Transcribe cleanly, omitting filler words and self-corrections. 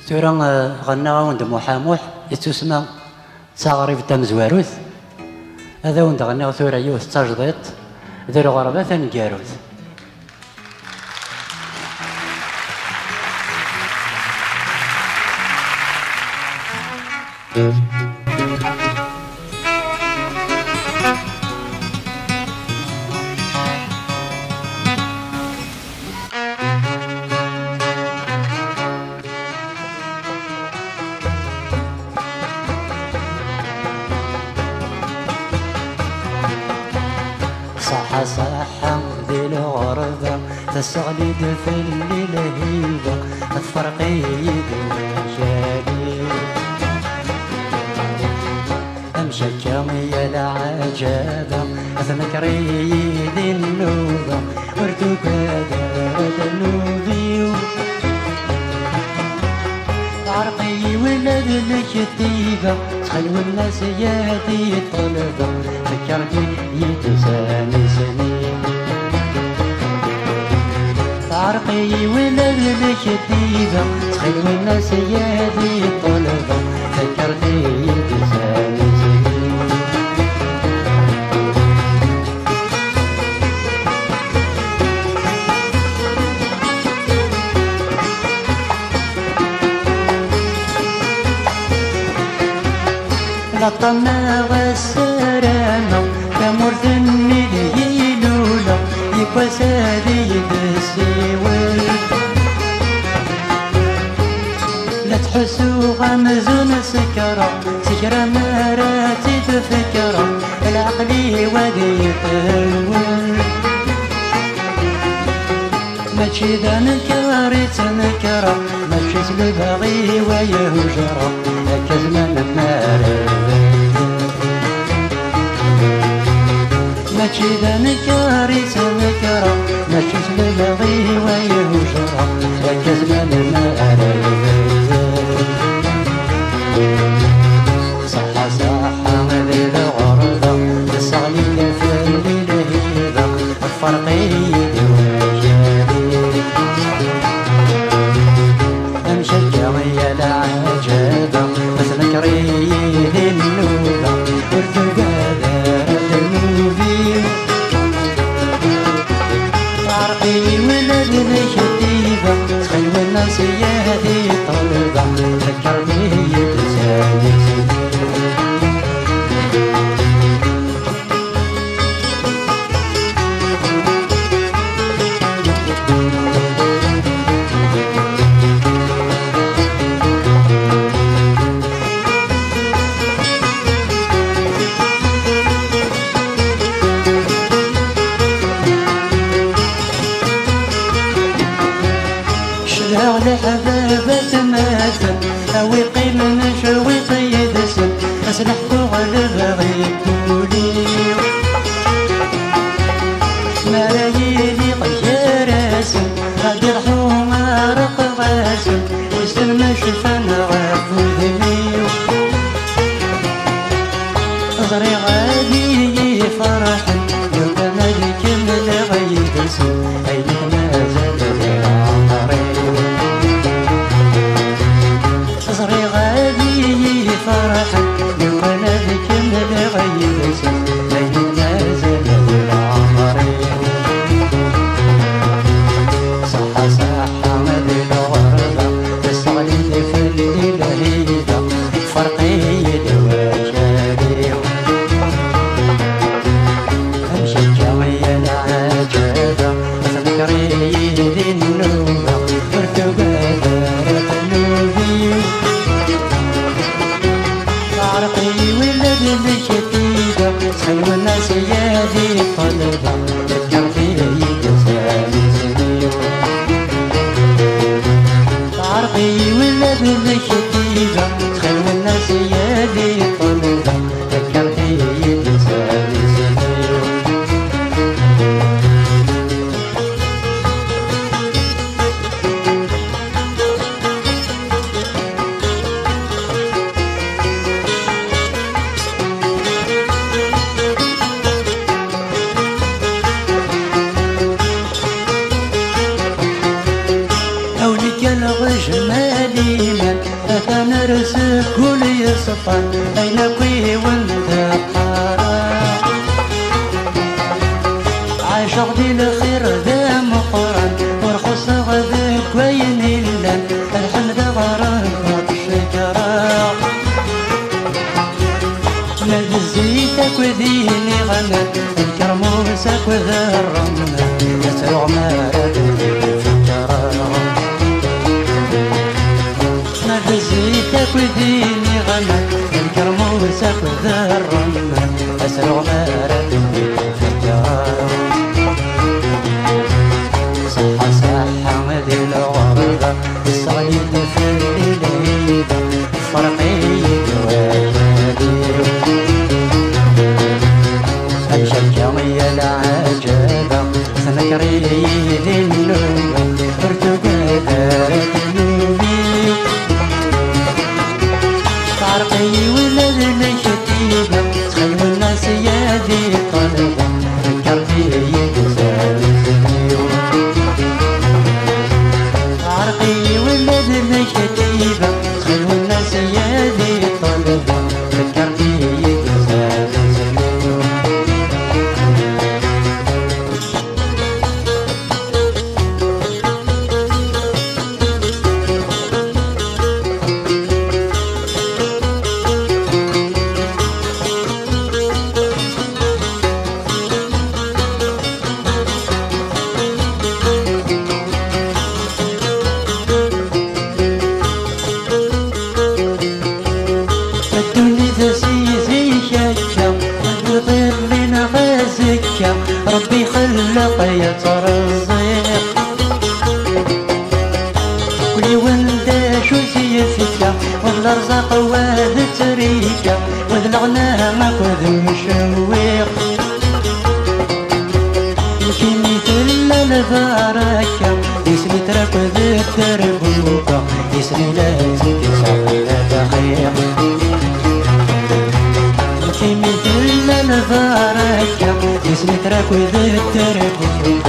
ثورة غنى وند محاموح يتسمى تغريب تمزواروث هذا وند غنى ثورة يوث تجديط ذي الغربة تنقاروث. صحة صحة ذي الغربة تستغلد في الليل هيبة الفرقي بالمجالي أمشى يا العجابة أثنكري ذي النوبة وردوك هذا النوبي عرقي ولد الكتيبة تخلو الناس يهدي الطلبة فكرتي يتساني سنين عرقي ولد الكتيبة تخلو الناس يهدي الطلبة فكرتي يتساني سنين. لطمنا والسرامة كمرث الهيلولة يكوى سادي بالسيول لا تحسوا غمزون سكرة سكرة مراتي تفكرة العقلي ودي يطول ماشي ذا نكاري تنكرة ماشي سلبغي ويهجرة هكا زمان بمارد ماشي ذا نكاري تنكرة ماشي سلبغي ويهجرة هكا زمان بمارد صحة صحة ذي الغربة تستغلي في الليل هيبة الفرقي يا العجابة وتذكري ذي النوبة وردوك هذا النوبي عرقي ولد الكتيبة تخلو الناس يهدي الطلبة ذكرني يتساني لحبابة ماتن أوي قيل نشوي قيد سن أسلحكو غلبغي كولي ملاييني غير سن غادي رحوما رق غاسن وسن مشفن غافو ذنيو ضري غادي فرحن لو ملك من غيد سن أيدك مازال صري غادي فرحا لو انا بك من غير سن لين نازل العمري صحة صحة ذي الغربة تستغلي في الليل هيبة فرقي الوجالي امشي يا العجابة تذكري ذي النوبة وردوك هذا النوبي عرقي ولد الكتيبة تخلو الناس يهدي الطلبة تذكرتي يتساني سنين عرقي ولد الكتيبة تخلو الناس يهدي الطلبة تذكرتي يتساني سنين. جمالي من أنا رزق كل يصفى أين كوي وانت قارا عاشق دي الخير ذا مقرن ورخص غذاك وين اللان الحمد غرق الشجرة مد زيتك وذيني غنى الكرموسك وذا الرمل يسرع ما ردني بالفجرة مد زيتك وذيني غنى الكرموسك وذا الرمل يسرع ما ردني بالفجرة صحة صحة مدي الغربة الصعيد في الليل فرقي الجميع العجبة سنكري للنوم ارتقى ذنوبي عرقي ولد الشتيبة تخيل الناس يدي طلبة فكرتي يجزاوي الزنيوم عرقي ولد الشتيبة تخيل الناس يدي طلبة فكرتي يجزاوي الزنيوم ربي خلق يترزق ولي ولدا شو سيفك والارزاق وهذ تريكا وذ الغنامك وذ مشويق يمكن مثل البركة يسري ترك وذ التربوكة يسري لازم يسعى دقيق يمكن مثل البركة يسري ترك وذ التربوكة